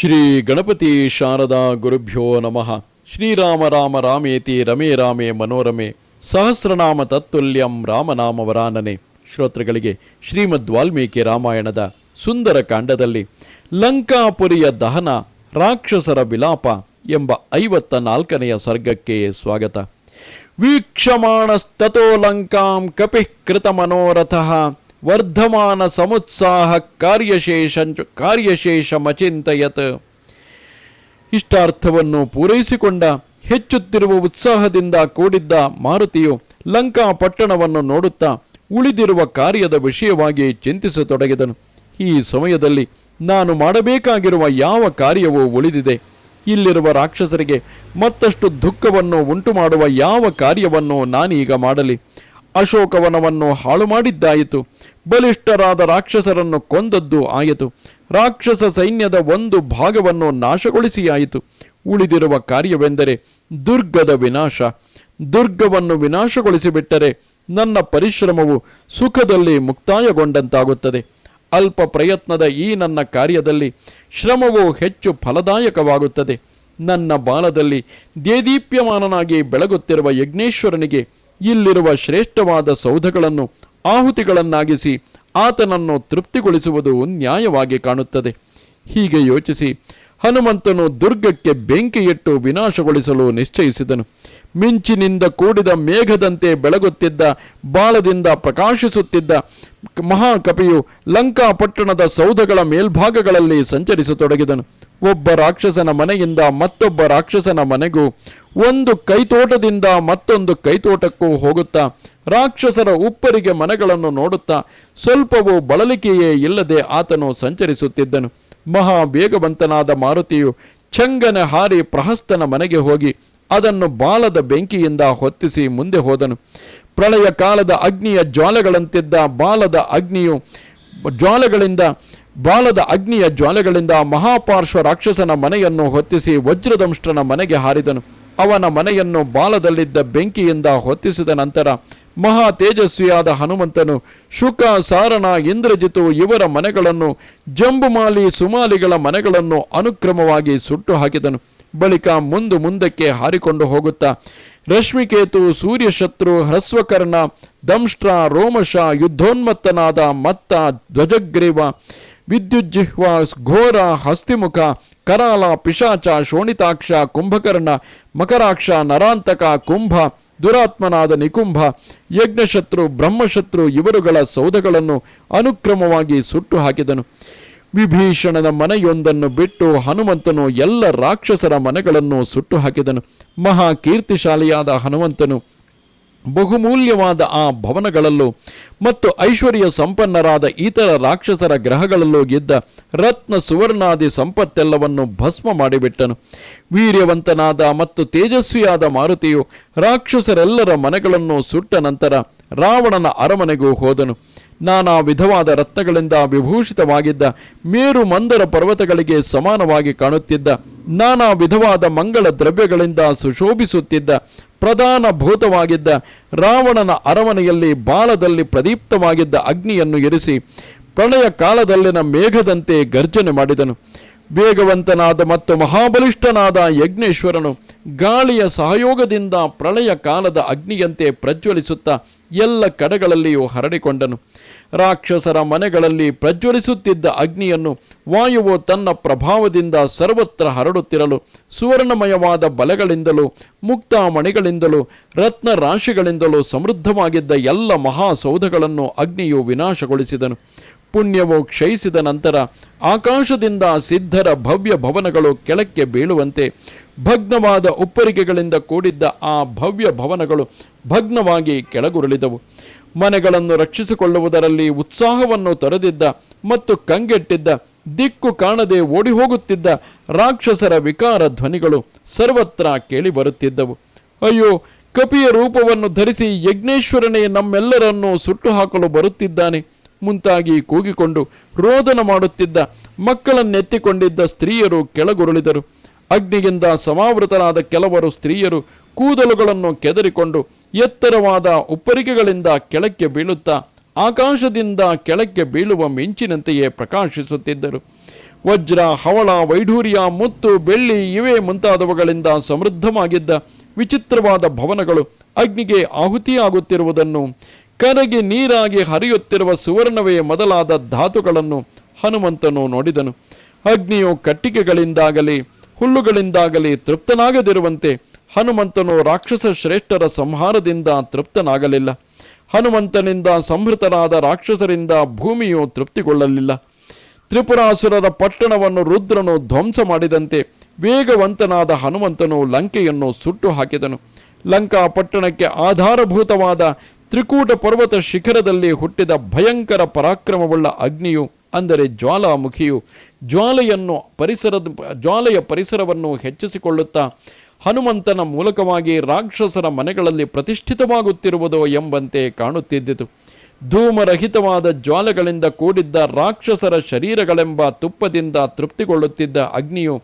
ಶ್ರೀ ಗಣಪತಿ ಶಾರದಾ ಗುರುಭ್ಯೋ ನಮಃ. ಶ್ರೀರಾಮ ರಾಮ ರಾಮೇತಿ ರಮೇ ರಾಮೇ ಮನೋರಮೆ ಸಹಸ್ರನಾಮ ತತ್ತುಲ್ಯಂ ರಾಮನಾಮ ವರಾನನೆ. ಶ್ರೋತೃಗಳಿಗೆ ಶ್ರೀಮದ್ ವಾಲ್ಮೀಕಿ ರಾಮಾಯಣದ ಸುಂದರ ಕಾಂಡದಲ್ಲಿ ಲಂಕಾಪುರಿಯ ದಹನ, ರಾಕ್ಷಸರ ವಿಲಾಪ ಎಂಬ 54ನೆಯ ಸರ್ಗಕ್ಕೆ ಸ್ವಾಗತ. ವೀಕ್ಷಮಾಣಸ್ತತೋ ಲಂಕಾಂ ಕಪಿಃ ಕೃತ ಮನೋರಥಃ ವರ್ಧಮಾನ ಸಮುತ್ಸಾಹ ಕಾರ್ಯಶೇಷಮಚಿಂತಯತ್. ಇಷ್ಟಾರ್ಥವನ್ನು ಪೂರೈಸಿಕೊಂಡ ಹೆಚ್ಚುತ್ತಿರುವ ಉತ್ಸಾಹದಿಂದ ಕೂಡಿದ್ದ ಮಾರುತಿಯು ಲಂಕಾ ಪಟ್ಟಣವನ್ನು ನೋಡುತ್ತಾ ಉಳಿದಿರುವ ಕಾರ್ಯದ ವಿಷಯವಾಗಿ ಚಿಂತಿಸತೊಡಗಿದನು. ಈ ಸಮಯದಲ್ಲಿ ನಾನು ಮಾಡಬೇಕಾಗಿರುವ ಯಾವ ಕಾರ್ಯವೂ ಉಳಿದಿದೆ? ಇಲ್ಲಿರುವ ರಾಕ್ಷಸರಿಗೆ ಮತ್ತಷ್ಟು ದುಃಖವನ್ನು ಉಂಟು ಮಾಡುವ ಯಾವ ಕಾರ್ಯವನ್ನು ನಾನೀಗ ಮಾಡಲಿ? ಅಶೋಕವನವನ್ನು ಹಾಳು ಮಾಡಿದ್ದಾಯಿತು, ಬಲಿಷ್ಠರಾದ ರಾಕ್ಷಸರನ್ನು ಕೊಂದದ್ದು ಆಯಿತು, ರಾಕ್ಷಸ ಸೈನ್ಯದ ಒಂದು ಭಾಗವನ್ನು ನಾಶಗೊಳಿಸಿಯಾಯಿತು. ಉಳಿದಿರುವ ಕಾರ್ಯವೆಂದರೆ ದುರ್ಗದ ವಿನಾಶ. ದುರ್ಗವನ್ನು ವಿನಾಶಗೊಳಿಸಿಬಿಟ್ಟರೆ ನನ್ನ ಪರಿಶ್ರಮವು ಸುಖದಲ್ಲಿ ಮುಕ್ತಾಯಗೊಂಡಂತಾಗುತ್ತದೆ. ಅಲ್ಪ ಪ್ರಯತ್ನದ ಈ ನನ್ನ ಕಾರ್ಯದಲ್ಲಿ ಶ್ರಮವು ಹೆಚ್ಚು ಫಲದಾಯಕವಾಗುತ್ತದೆ. ನನ್ನ ಬಾಲದಲ್ಲಿ ದೇದೀಪ್ಯಮಾನನಾಗಿ ಬೆಳಗುತ್ತಿರುವ ಯಜ್ಞೇಶ್ವರನಿಗೆ ಇಲ್ಲಿರುವ ಶ್ರೇಷ್ಠವಾದ ಸೌಧಗಳನ್ನು ಆಹುತಿಗಳನ್ನಾಗಿಸಿ ಆತನನ್ನು ತೃಪ್ತಿಗೊಳಿಸುವುದು ನ್ಯಾಯವಾಗಿ ಕಾಣುತ್ತದೆ. ಹೀಗೆ ಯೋಚಿಸಿ ಹನುಮಂತನು ದುರ್ಗಕ್ಕೆ ಬೆಂಕಿಯಿಟ್ಟು ವಿನಾಶಗೊಳಿಸಲು ನಿಶ್ಚಯಿಸಿದನು. ಮಿಂಚಿನಿಂದ ಕೂಡಿದ ಮೇಘದಂತೆ ಬೆಳಗುತ್ತಿದ್ದ ಬಾಲದಿಂದ ಪ್ರಕಾಶಿಸುತ್ತಿದ್ದ ಮಹಾಕಪಿಯು ಲಂಕಾ ಪಟ್ಟಣದ ಸೌಧಗಳ ಮೇಲ್ಭಾಗಗಳಲ್ಲಿ ಸಂಚರಿಸತೊಡಗಿದನು. ಒಬ್ಬ ರಾಕ್ಷಸನ ಮನೆಯಿಂದ ಮತ್ತೊಬ್ಬ ರಾಕ್ಷಸನ ಮನೆಗೂ, ಒಂದು ಕೈತೋಟದಿಂದ ಮತ್ತೊಂದು ಕೈತೋಟಕ್ಕೂ ಹೋಗುತ್ತಾ ರಾಕ್ಷಸರ ಉಪ್ಪರಿಗೆ ಮನೆಗಳನ್ನು ನೋಡುತ್ತಾ ಸ್ವಲ್ಪವೂ ಬಳಲಿಕೆಯೇ ಇಲ್ಲದೆ ಆತನು ಸಂಚರಿಸುತ್ತಿದ್ದನು. ಮಹಾ ವೇಗವಂತನಾದ ಮಾರುತಿಯು ಚಂಗನೆ ಹಾರಿ ಪ್ರಹಸ್ತನ ಮನೆಗೆ ಹೋಗಿ ಅದನ್ನು ಬಾಲದ ಬೆಂಕಿಯಿಂದ ಹೊತ್ತಿಸಿ ಮುಂದೆ ಹೋದನು. ಪ್ರಳಯ ಕಾಲದ ಅಗ್ನಿಯ ಜ್ವಾಲೆಗಳಂತಿದ್ದ ಬಾಲದ ಅಗ್ನಿಯ ಜ್ವಾಲೆಗಳಿಂದ ಮಹಾಪಾರ್ಶ್ವ ರಾಕ್ಷಸನ ಮನೆಯನ್ನು ಹೊತ್ತಿಸಿ ವಜ್ರದಂಷ್ಟ್ರನ ಮನೆಗೆ ಹಾರಿದನು. ಅವನ ಮನೆಯನ್ನು ಬಾಲದಲ್ಲಿದ್ದ ಬೆಂಕಿಯಿಂದ ಹೊತ್ತಿಸಿದ ನಂತರ ಮಹಾ ತೇಜಸ್ವಿಯಾದ ಹನುಮಂತನು ಶುಕ, ಸಾರಣ, ಇಂದ್ರಜಿತು ಇವರ ಮನೆಗಳನ್ನು, ಜಂಬುಮಾಲಿ, ಸುಮಾಲಿಗಳ ಮನೆಗಳನ್ನು ಅನುಕ್ರಮವಾಗಿ ಸುಟ್ಟು ಹಾಕಿದನು. ಬಳಿಕ ಮುಂದಕ್ಕೆ ಹಾರಿಕೊಂಡು ಹೋಗುತ್ತಾ ರಶ್ಮಿಕೇತು, ಸೂರ್ಯಶತ್ರು, ಹ್ರಸ್ವಕರ್ಣ, ದಂಷ್ಟ್ರ, ರೋಮಶ, ಯುದ್ಧೋನ್ಮತ್ತನಾದ ಮತ್ತ, ಧ್ವಜಗ್ರೀವ, ವಿದ್ಯುಜ್ಜಿಹ್ವ, ಘೋರ, ಹಸ್ತಿಮುಖ, ಕರಾಲ, ಪಿಶಾಚ, ಶೋಣಿತಾಕ್ಷ, ಕುಂಭಕರ್ಣ, ಮಕರಾಕ್ಷ, ನರಾಂತಕ, ಕುಂಭ, ದುರಾತ್ಮನಾದ ನಿಕುಂಭ, ಯಜ್ಞಶತ್ರು, ಬ್ರಹ್ಮಶತ್ರು ಇವರುಗಳ ಸೌಧಗಳನ್ನು ಅನುಕ್ರಮವಾಗಿ ಸುಟ್ಟು ಹಾಕಿದನು. ವಿಭೀಷಣನ ಮನೆಯೊಂದನ್ನು ಬಿಟ್ಟು ಹನುಮಂತನು ಎಲ್ಲ ರಾಕ್ಷಸರ ಮನೆಗಳನ್ನು ಸುಟ್ಟು ಹಾಕಿದನು. ಮಹಾ ಕೀರ್ತಿಶಾಲಿಯಾದ ಹನುಮಂತನು ಬಹುಮೂಲ್ಯವಾದ ಆ ಭವನಗಳಲ್ಲೂ ಮತ್ತು ಐಶ್ವರ್ಯ ಸಂಪನ್ನರಾದ ಇತರ ರಾಕ್ಷಸರ ಗ್ರಹಗಳಲ್ಲೂ ಇದ್ದ ರತ್ನ ಸುವರ್ಣಾದಿ ಸಂಪತ್ತೆಲ್ಲವನ್ನು ಭಸ್ಮ ಮಾಡಿಬಿಟ್ಟನು. ವೀರ್ಯವಂತನಾದ ಮತ್ತು ತೇಜಸ್ವಿಯಾದ ಮಾರುತಿಯು ರಾಕ್ಷಸರೆಲ್ಲರ ಮನೆಗಳನ್ನು ಸುಟ್ಟ ನಂತರ ರಾವಣನ ಅರಮನೆಗೂ ಹೋದನು. ನಾನಾ ವಿಧವಾದ ರತ್ನಗಳಿಂದ ವಿಭೂಷಿತವಾಗಿದ್ದ ಮೇರು ಮಂದರ ಪರ್ವತಗಳಿಗೆ ಸಮಾನವಾಗಿ ಕಾಣುತ್ತಿದ್ದ, ನಾನಾ ವಿಧವಾದ ಮಂಗಳ ದ್ರವ್ಯಗಳಿಂದ ಸುಶೋಭಿಸುತ್ತಿದ್ದ, ಪ್ರಧಾನ ಭೂತವಾಗಿದ್ದ ರಾವಣನ ಅರಮನೆಯಲ್ಲಿ ಬಾಲದಲ್ಲಿ ಪ್ರದೀಪ್ತವಾಗಿದ್ದ ಅಗ್ನಿಯನ್ನು ಇರಿಸಿ ಪ್ರಳಯ ಕಾಲದಲ್ಲಿನ ಮೇಘದಂತೆ ಗರ್ಜನೆ ಮಾಡಿದನು. ವೇಗವಂತನಾದ ಮತ್ತು ಮಹಾಬಲಿಷ್ಠನಾದ ಯಜ್ಞೇಶ್ವರನು ಗಾಳಿಯ ಸಹಯೋಗದಿಂದ ಪ್ರಳಯ ಕಾಲದ ಅಗ್ನಿಯಂತೆ ಪ್ರಜ್ವಲಿಸುತ್ತಾ ಎಲ್ಲ ಕಡೆಗಳಲ್ಲಿಯೂ ಹರಡಿಕೊಂಡನು. ರಾಕ್ಷಸರ ಮನೆಗಳಲ್ಲಿ ಪ್ರಜ್ವಲಿಸುತ್ತಿದ್ದ ಅಗ್ನಿಯನ್ನು ವಾಯುವು ತನ್ನ ಪ್ರಭಾವದಿಂದ ಸರ್ವತ್ರ ಹರಡುತ್ತಿರಲು ಸುವರ್ಣಮಯವಾದ ಬಲೆಗಳಿಂದಲೂ ಮುಕ್ತಾಮಣಿಗಳಿಂದಲೂ ರತ್ನ ರಾಶಿಗಳಿಂದಲೂ ಸಮೃದ್ಧವಾಗಿದ್ದ ಎಲ್ಲ ಮಹಾಸೌಧಗಳನ್ನು ಅಗ್ನಿಯು ವಿನಾಶಗೊಳಿಸಿದನು. ಪುಣ್ಯವು ಕ್ಷಯಿಸಿದ ನಂತರ ಆಕಾಶದಿಂದ ಸಿದ್ಧರ ಭವ್ಯ ಭವನಗಳು ಕೆಳಕ್ಕೆ ಬೀಳುವಂತೆ ಭಗ್ನವಾದ ಉಪ್ಪರಿಗೆಗಳಿಂದ ಕೂಡಿದ್ದ ಆ ಭವ್ಯ ಭವನಗಳು ಭಗ್ನವಾಗಿ ಕೆಳಗುರುಳಿದವು. ಮನೆಗಳನ್ನು ರಕ್ಷಿಸಿಕೊಳ್ಳುವುದರಲ್ಲಿ ಉತ್ಸಾಹವನ್ನು ತೊರೆದಿದ್ದ ಮತ್ತು ಕಂಗೆಟ್ಟಿದ್ದ, ದಿಕ್ಕು ಕಾಣದೆ ಓಡಿ ಹೋಗುತ್ತಿದ್ದ ರಾಕ್ಷಸರ ವಿಕಾರ ಧ್ವನಿಗಳು ಸರ್ವತ್ರ ಕೇಳಿ ಬರುತ್ತಿದ್ದವು. ಅಯ್ಯೋ, ಕಪಿಯ ರೂಪವನ್ನು ಧರಿಸಿ ಯಜ್ಞೇಶ್ವರನೇ ನಮ್ಮೆಲ್ಲರನ್ನೂ ಸುಟ್ಟು ಹಾಕಲು ಬರುತ್ತಿದ್ದಾನೆ ಮುಂತಾಗಿ ಕೂಗಿಕೊಂಡು ರೋದನ ಮಾಡುತ್ತಿದ್ದ, ಮಕ್ಕಳನ್ನೆತ್ತಿಕೊಂಡಿದ್ದ ಸ್ತ್ರೀಯರು ಕೆಳಗುರುಳಿದರು. ಅಗ್ನಿಯಿಂದ ಸಮಾವೃತರಾದ ಕೆಲವರು ಸ್ತ್ರೀಯರು ಕೂದಲುಗಳನ್ನು ಕೆದರಿಕೊಂಡು ಎತ್ತರವಾದ ಉಪ್ಪರಿಗೆಗಳಿಂದ ಕೆಳಕ್ಕೆ ಬೀಳುತ್ತಾ ಆಕಾಶದಿಂದ ಕೆಳಕ್ಕೆ ಬೀಳುವ ಮಿಂಚಿನಂತೆಯೇ ಪ್ರಕಾಶಿಸುತ್ತಿದ್ದರು. ವಜ್ರ, ಹವಳ, ವೈಢೂರ್ಯ, ಮುತ್ತು, ಬೆಳ್ಳಿ ಇವೇ ಮುಂತಾದವುಗಳಿಂದ ಸಮೃದ್ಧವಾಗಿದ್ದ ವಿಚಿತ್ರವಾದ ಭವನಗಳು ಅಗ್ನಿಗೆ ಆಹುತಿಯಾಗುತ್ತಿರುವುದನ್ನು, ಕರಗಿ ನೀರಾಗಿ ಹರಿಯುತ್ತಿರುವ ಸುವರ್ಣವೇ ಮೊದಲಾದ ಧಾತುಗಳನ್ನು ಹನುಮಂತನು ನೋಡಿದನು. ಅಗ್ನಿಯು ಕಟ್ಟಿಗೆಗಳಿಂದಾಗಲಿ ಹುಲ್ಲುಗಳಿಂದಾಗಲಿ ತೃಪ್ತನಾಗದಿರುವಂತೆ ಹನುಮಂತನು ರಾಕ್ಷಸ ಶ್ರೇಷ್ಠರ ಸಂಹಾರದಿಂದ ತೃಪ್ತನಾಗಲಿಲ್ಲ. ಹನುಮಂತನಿಂದ ಸಂಹೃತರಾದ ರಾಕ್ಷಸರಿಂದ ಭೂಮಿಯು ತೃಪ್ತಿಗೊಳ್ಳಲಿಲ್ಲ. ತ್ರಿಪುರಾಸುರರ ಪಟ್ಟಣವನ್ನು ರುದ್ರನು ಧ್ವಂಸ ಮಾಡಿದಂತೆ ವೇಗವಂತನಾದ ಹನುಮಂತನು ಲಂಕೆಯನ್ನು ಸುಟ್ಟು ಹಾಕಿದನು. ಲಂಕಾ ಪಟ್ಟಣಕ್ಕೆ ಆಧಾರಭೂತವಾದ ತ್ರಿಕೂಟ ಪರ್ವತ ಶಿಖರದಲ್ಲಿ ಹುಟ್ಟಿದ ಭಯಂಕರ ಪರಾಕ್ರಮವುಳ್ಳ ಅಗ್ನಿಯು, ಅಂದರೆ ಜ್ವಾಲಾಮುಖಿಯು, ಜ್ವಾಲೆಯ ಪರಿಸರವನ್ನು ಹೆಚ್ಚಿಸಿಕೊಳ್ಳುತ್ತಾ ಹನುಮಂತನ ಮೂಲಕವಾಗಿ ರಾಕ್ಷಸರ ಮನೆಗಳಲ್ಲಿ ಪ್ರತಿಷ್ಠಿತವಾಗುತ್ತಿರುವುದೋ ಎಂಬಂತೆ ಕಾಣುತ್ತಿದ್ದಿತು. ಧೂಮರಹಿತವಾದ ಜ್ವಾಲೆಗಳಿಂದ ಕೂಡಿದ್ದ ರಾಕ್ಷಸರ ಶರೀರಗಳೆಂಬ ತುಪ್ಪದಿಂದ ತೃಪ್ತಿಗೊಳ್ಳುತ್ತಿದ್ದ ಅಗ್ನಿಯು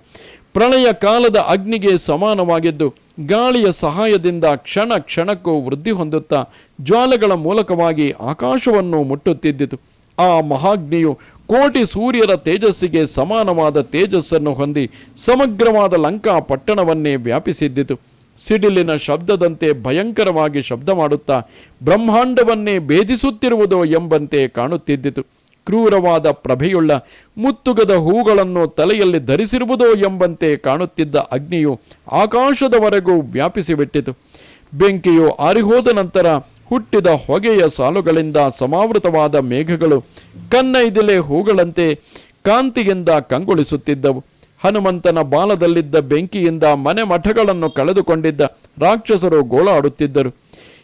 ಪ್ರಳಯ ಕಾಲದ ಅಗ್ನಿಗೆ ಸಮಾನವಾಗಿದ್ದು, ಗಾಳಿಯ ಸಹಾಯದಿಂದ ಕ್ಷಣ ಕ್ಷಣಕ್ಕೂ ವೃದ್ಧಿ ಹೊಂದುತ್ತಾ ಜ್ವಾಲೆಗಳ ಮೂಲಕವಾಗಿ ಆಕಾಶವನ್ನು ಮುಟ್ಟುತ್ತಿದ್ದಿತು. ಆ ಮಹಾಗ್ನಿಯು ಕೋಟಿ ಸೂರ್ಯರ ತೇಜಸ್ಸಿಗೆ ಸಮಾನವಾದ ತೇಜಸ್ಸನ್ನು ಹೊಂದಿ ಸಮಗ್ರವಾದ ಲಂಕಾ ಪಟ್ಟಣವನ್ನೇ ವ್ಯಾಪಿಸಿದ್ದಿತು. ಸಿಡಿಲಿನ ಶಬ್ದದಂತೆ ಭಯಂಕರವಾಗಿ ಶಬ್ದ ಮಾಡುತ್ತಾ ಬ್ರಹ್ಮಾಂಡವನ್ನೇ ಭೇದಿಸುತ್ತಿರುವುದೋ ಎಂಬಂತೆ ಕಾಣುತ್ತಿದ್ದಿತು. ಕ್ರೂರವಾದ ಪ್ರಭೆಯುಳ್ಳ ಮುತ್ತುಗದ ಹೂಗಳನ್ನು ತಲೆಯಲ್ಲಿ ಧರಿಸಿರುವುದೋ ಎಂಬಂತೆ ಕಾಣುತ್ತಿದ್ದ ಅಗ್ನಿಯು ಆಕಾಶದವರೆಗೂ ವ್ಯಾಪಿಸಿಬಿಟ್ಟಿತು. ಬೆಂಕಿಯು ಆರಿಹೋದ ನಂತರ ಹುಟ್ಟಿದ ಹೊಗೆಯ ಸಾಲುಗಳಿಂದ ಸಮಾವೃತವಾದ ಮೇಘಗಳು ಕನ್ನೈದಿಲೆ ಹೂಗಳಂತೆ ಕಾಂತಿಯಿಂದ ಕಂಗೊಳಿಸುತ್ತಿದ್ದವು. ಹನುಮಂತನ ಬಾಲದಲ್ಲಿದ್ದ ಬೆಂಕಿಯಿಂದ ಮನೆ ಮಠಗಳನ್ನು ಕಳೆದುಕೊಂಡಿದ್ದ ರಾಕ್ಷಸರು ಗೋಳಾಡುತ್ತಿದ್ದರು.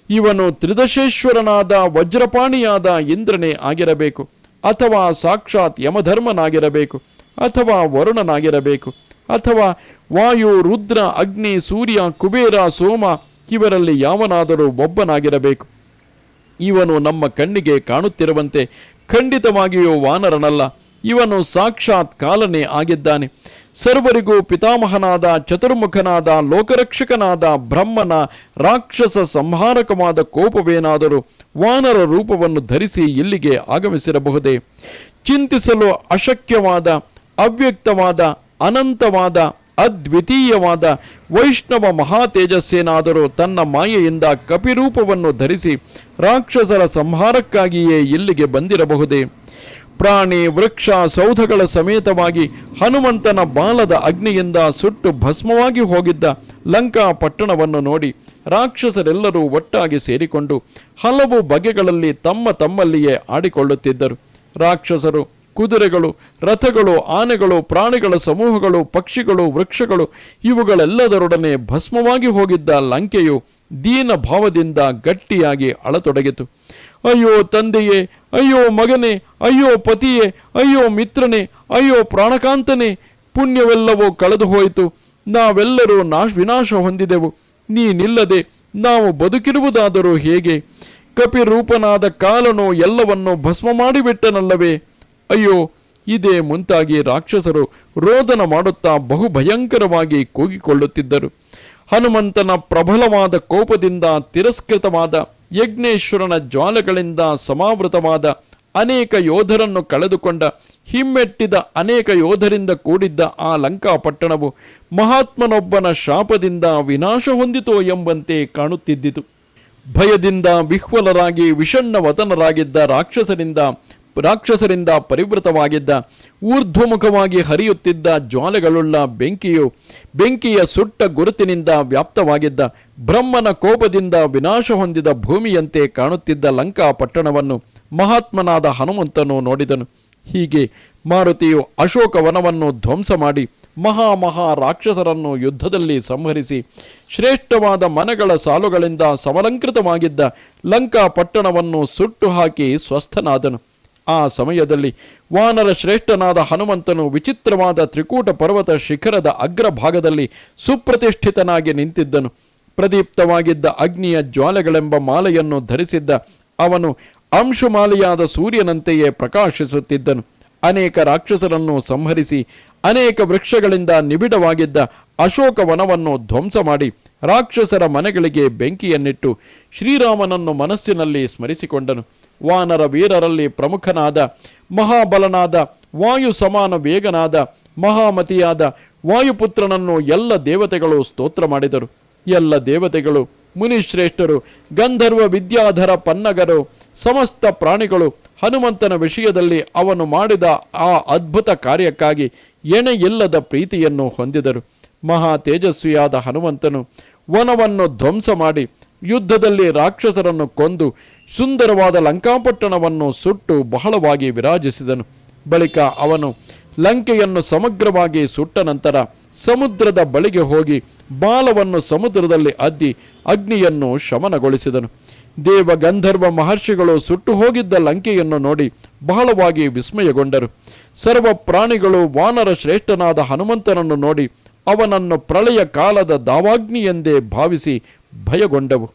ಇವನು ತ್ರಿದಶೇಶ್ವರನಾದ ವಜ್ರಪಾಣಿಯಾದ ಇಂದ್ರನೇ ಆಗಿರಬೇಕು, ಅಥವಾ ಸಾಕ್ಷಾತ್ ಯಮಧರ್ಮನಾಗಿರಬೇಕು, ಅಥವಾ ವರುಣನಾಗಿರಬೇಕು, ಅಥವಾ ವಾಯು, ರುದ್ರ, ಅಗ್ನಿ, ಸೂರ್ಯ, ಕುಬೇರ, ಸೋಮ ಇವರಲ್ಲಿ ಯಾವನಾದರೂ ಒಬ್ಬನಾಗಿರಬೇಕು. ಇವನು ನಮ್ಮ ಕಣ್ಣಿಗೆ ಕಾಣುತ್ತಿರುವಂತೆ ಖಂಡಿತವಾಗಿಯೂ ವಾನರನಲ್ಲ. ಇವನು ಸಾಕ್ಷಾತ್ ಕಾಲನೇ ಆಗಿದ್ದಾನೆ. ಸರ್ವರಿಗೂ ಪಿತಾಮಹನಾದ, ಚತುರ್ಮುಖನಾದ, ಲೋಕರಕ್ಷಕನಾದ ಬ್ರಹ್ಮನ ರಾಕ್ಷಸ ಸಂಹಾರಕವಾದ ಕೋಪವೇನಾದರೂ ವಾನರ ರೂಪವನ್ನು ಧರಿಸಿ ಇಲ್ಲಿಗೆ ಆಗಮಿಸಿರಬಹುದೇ? ಚಿಂತಿಸಲು ಅಶಕ್ಯವಾದ, ಅವ್ಯಕ್ತವಾದ, ಅನಂತವಾದ, ಅದ್ವಿತೀಯವಾದ ವೈಷ್ಣವ ಮಹಾತೇಜಸ್ಸೇನಾದರೂ ತನ್ನ ಮಾಯೆಯಿಂದ ಕಪಿರೂಪವನ್ನು ಧರಿಸಿ ರಾಕ್ಷಸರ ಸಂಹಾರಕ್ಕಾಗಿಯೇ ಇಲ್ಲಿಗೆ ಬಂದಿರಬಹುದೇ? ಪ್ರಾಣಿ, ವೃಕ್ಷ, ಸೌಧಗಳ ಸಮೇತವಾಗಿ ಹನುಮಂತನ ಬಾಲದ ಅಗ್ನಿಯಿಂದ ಸುಟ್ಟು ಭಸ್ಮವಾಗಿ ಹೋಗಿದ್ದ ಲಂಕಾ ಪಟ್ಟಣವನ್ನು ನೋಡಿ ರಾಕ್ಷಸರೆಲ್ಲರೂ ಒಟ್ಟಾಗಿ ಸೇರಿಕೊಂಡು ಹಲವು ಬಗೆಗಳಲ್ಲಿ ತಮ್ಮಲ್ಲಿಯೇ ಆಡಿಕೊಳ್ಳುತ್ತಿದ್ದರು. ರಾಕ್ಷಸರು ಕುದುರೆಗಳು, ರಥಗಳು, ಆನೆಗಳು, ಪ್ರಾಣಿಗಳ ಸಮೂಹಗಳು, ಪಕ್ಷಿಗಳು, ವೃಕ್ಷಗಳು ಇವುಗಳೆಲ್ಲದರೊಡನೆ ಭಸ್ಮವಾಗಿ ಹೋಗಿದ್ದ ಲಂಕೆಯು ದೀನ ಭಾವದಿಂದ ಗಟ್ಟಿಯಾಗಿ ಅಳತೊಡಗಿತು. ಅಯ್ಯೋ ತಂದೆಯೇ, ಅಯ್ಯೋ ಮಗನೇ, ಅಯ್ಯೋ ಪತಿಯೇ, ಅಯ್ಯೋ ಮಿತ್ರನೇ, ಅಯ್ಯೋ ಪ್ರಾಣಕಾಂತನೇ, ಪುಣ್ಯವೆಲ್ಲವೂ ಕಳೆದು ಹೋಯಿತು. ನಾವೆಲ್ಲರೂ ವಿನಾಶ ಹೊಂದಿದೆವು. ನೀನಿಲ್ಲದೆ ನಾವು ಬದುಕಿರುವುದಾದರೂ ಹೇಗೆ? ಕಪಿರೂಪನಾದ ಕಾಲನು ಎಲ್ಲವನ್ನೂ ಭಸ್ಮ ಮಾಡಿಬಿಟ್ಟನಲ್ಲವೇ? ಅಯ್ಯೋ, ಇದೇ ಮುಂತಾಗಿ ರಾಕ್ಷಸರು ರೋದನ ಮಾಡುತ್ತಾ ಬಹುಭಯಂಕರವಾಗಿ ಕೂಗಿಕೊಳ್ಳುತ್ತಿದ್ದರು. ಹನುಮಂತನ ಪ್ರಬಲವಾದ ಕೋಪದಿಂದ ತಿರಸ್ಕೃತವಾದ ಯಜ್ಞೇಶ್ವರನ ಜ್ವಾಲೆಗಳಿಂದ ಸಮಾವೃತವಾದ ಅನೇಕ ಯೋಧರನ್ನು ಕಳೆದುಕೊಂಡ ಹಿಮ್ಮೆಟ್ಟಿದ ಅನೇಕ ಯೋಧರಿಂದ ಕೂಡಿದ್ದ ಆ ಲಂಕಾ ಪಟ್ಟಣವು ಮಹಾತ್ಮನೊಬ್ಬನ ಶಾಪದಿಂದ ವಿನಾಶ ಹೊಂದಿತೋ ಎಂಬಂತೆ ಕಾಣುತ್ತಿದ್ದಿತು. ಭಯದಿಂದ ವಿಹ್ವಲರಾಗಿ ವಿಷಣ್ಣವತನರಾಗಿದ್ದ ರಾಕ್ಷಸರಿಂದ ಪರಿವೃತವಾಗಿದ್ದ ಊರ್ಧ್ವಮುಖವಾಗಿ ಹರಿಯುತ್ತಿದ್ದ ಜ್ವಾಲೆಗಳುಳ್ಳ ಬೆಂಕಿಯ ಸುಟ್ಟ ಗುರುತಿನಿಂದ ವ್ಯಾಪ್ತವಾಗಿದ್ದ ಬ್ರಹ್ಮನ ಕೋಪದಿಂದ ವಿನಾಶ ಹೊಂದಿದ ಭೂಮಿಯಂತೆ ಕಾಣುತ್ತಿದ್ದ ಲಂಕಾ ಪಟ್ಟಣವನ್ನು ಮಹಾತ್ಮನಾದ ಹನುಮಂತನು ನೋಡಿದನು. ಹೀಗೆ ಮಾರುತಿಯು ಅಶೋಕವನವನ್ನು ಧ್ವಂಸ ಮಾಡಿ ಮಹಾ ರಾಕ್ಷಸರನ್ನು ಯುದ್ಧದಲ್ಲಿ ಸಂಹರಿಸಿ ಶ್ರೇಷ್ಠವಾದ ಮನೆಗಳ ಸಾಲುಗಳಿಂದ ಸಮಲಂಕೃತವಾಗಿದ್ದ ಲಂಕಾ ಪಟ್ಟಣವನ್ನು ಸುಟ್ಟು ಹಾಕಿ ಸ್ವಸ್ಥನಾದನು. ಆ ಸಮಯದಲ್ಲಿ ವಾನರ ಶ್ರೇಷ್ಠನಾದ ಹನುಮಂತನು ವಿಚಿತ್ರವಾದ ತ್ರಿಕೂಟ ಪರ್ವತ ಶಿಖರದ ಅಗ್ರಭಾಗದಲ್ಲಿ ಸುಪ್ರತಿಷ್ಠಿತನಾಗಿ ನಿಂತಿದ್ದನು. ಪ್ರದೀಪ್ತವಾಗಿದ್ದ ಅಗ್ನಿಯ ಜ್ವಾಲೆಗಳೆಂಬ ಮಾಲೆಯನ್ನು ಧರಿಸಿದ್ದ ಅವನು ಅಂಶುಮಾಲೆಯಾದ ಸೂರ್ಯನಂತೆಯೇ ಪ್ರಕಾಶಿಸುತ್ತಿದ್ದನು. ಅನೇಕ ರಾಕ್ಷಸರನ್ನು ಸಂಹರಿಸಿ ಅನೇಕ ವೃಕ್ಷಗಳಿಂದ ನಿಬಿಡವಾಗಿದ್ದ ಅಶೋಕವನವನ್ನು ಧ್ವಂಸ ಮಾಡಿ ರಾಕ್ಷಸರ ಮನೆಗಳಿಗೆ ಬೆಂಕಿಯನ್ನಿಟ್ಟು ಶ್ರೀರಾಮನನ್ನು ಮನಸ್ಸಿನಲ್ಲಿ ಸ್ಮರಿಸಿಕೊಂಡನು. ವಾನರ ವೀರರಲ್ಲಿ ಪ್ರಮುಖನಾದ ಮಹಾಬಲನಾದ ವಾಯು ಸಮಾನ ವೇಗನಾದ ಮಹಾಮತಿಯಾದ ವಾಯುಪುತ್ರನನ್ನು ಎಲ್ಲ ದೇವತೆಗಳು ಸ್ತೋತ್ರ ಮಾಡಿದರು. ಎಲ್ಲ ದೇವತೆಗಳು, ಮುನಿಶ್ರೇಷ್ಠರು, ಗಂಧರ್ವ ವಿದ್ಯಾಧರ ಪನ್ನಗರು, ಸಮಸ್ತ ಪ್ರಾಣಿಗಳು ಹನುಮಂತನ ವಿಷಯದಲ್ಲಿ ಅವನು ಮಾಡಿದ ಆ ಅದ್ಭುತ ಕಾರ್ಯಕ್ಕಾಗಿ ಎಣೆಯಿಲ್ಲದ ಪ್ರೀತಿಯನ್ನು ಹೊಂದಿದರು. ಮಹಾ ತೇಜಸ್ವಿಯಾದ ಹನುಮಂತನು ವನವನ್ನು ಧ್ವಂಸ ಮಾಡಿ ಯುದ್ಧದಲ್ಲಿ ರಾಕ್ಷಸರನ್ನು ಕೊಂದು ಸುಂದರವಾದ ಲಂಕಾಪಟ್ಟಣವನ್ನು ಸುಟ್ಟು ಬಹಳವಾಗಿ ವಿರಾಜಿಸಿದನು. ಬಳಿಕ ಅವನು ಲಂಕೆಯನ್ನು ಸಮಗ್ರವಾಗಿ ಸುಟ್ಟ ನಂತರ ಸಮುದ್ರದ ಬಳಿಗೆ ಹೋಗಿ ಬಾಲವನ್ನು ಸಮುದ್ರದಲ್ಲಿ ಅದ್ದಿ ಅಗ್ನಿಯನ್ನು ಶಮನಗೊಳಿಸಿದನು. ದೇವ ಗಂಧರ್ವ ಮಹರ್ಷಿಗಳು ಸುಟ್ಟು ಹೋಗಿದ್ದ ಲಂಕೆಯನ್ನು ನೋಡಿ ಬಹಳವಾಗಿ ವಿಸ್ಮಯಗೊಂಡರು. ಸರ್ವ ಪ್ರಾಣಿಗಳು ವಾನರ ಶ್ರೇಷ್ಠನಾದ ಹನುಮಂತನನ್ನು ನೋಡಿ ಅವನನ್ನು ಪ್ರಳಯ ಕಾಲದ ದಾವಾಗ್ನಿ ಎಂದೇ ಭಾವಿಸಿ ಭಯಗೊಂಡವು.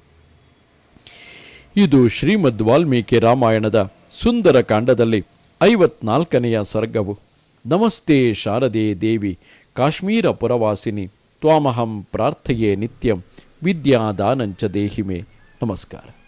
ಇದು ಶ್ರೀಮದ್ ವಾಲ್ಮೀಕಿ ರಾಮಾಯಣದ ಸುಂದರ ಕಾಂಡದಲ್ಲಿ 54ನೆಯ ಸರ್ಗವು. ನಮಸ್ತೆ ಶಾರದೆ ದೇವಿ ಕಾಶ್ಮೀರ ಪುರವಾಸಿನಿ ತ್ವಾಮಹಂ ಪ್ರಾರ್ಥಯೇ ನಿತ್ಯಂ ವಿದ್ಯಾದಾನಂಚ ದೇಹಿಮೆ. ನಮಸ್ಕಾರ.